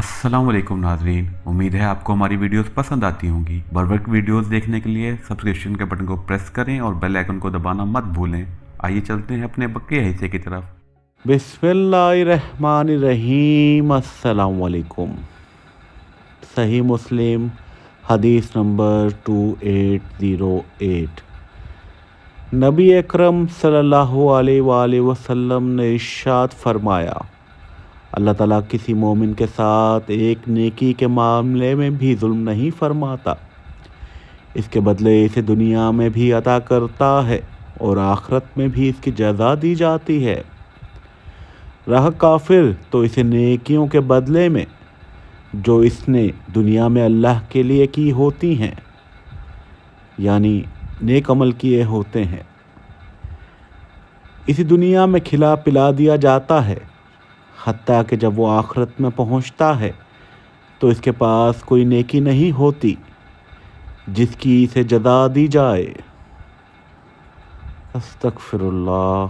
अस्सलाम वालेकुम नाजरीन, उम्मीद है आपको हमारी वीडियोस पसंद आती होंगी। बर वक्त वीडियोस देखने के लिए सब्सक्रिप्शन के बटन को प्रेस करें और बेल आइकन को दबाना मत भूलें। आइए चलते हैं अपने बकिया हिस्से की तरफ। बिस्मिल्लाहिर्रहमानिर्रहीम। अस्सलाम वालेकुम। सही मुस्लिम हदीस नंबर 2808। नबी अकरम सल्लल्लाहु अलैहि वसल्लम ने इरशाद फरमाया, अल्लाह ताला किसी मोमिन के साथ एक नेकी के मामले में भी जुल्म नहीं फरमाता। इसके बदले इसे दुनिया में भी अता करता है और आखिरत में भी इसकी जज़ा दी जाती है। रहा काफिर तो इसे नेकियों के बदले में जो इसने दुनिया में अल्लाह के लिए की होती हैं, यानी नेक अमल किए होते हैं, इसी दुनिया में खिला पिला दिया जाता है, हत्ता कि जब वो आखिरत में पहुंचता है तो इसके पास कोई नेकी नहीं होती जिसकी इसे जज़ा दी जाए। अस्तगफिरुल्लाह।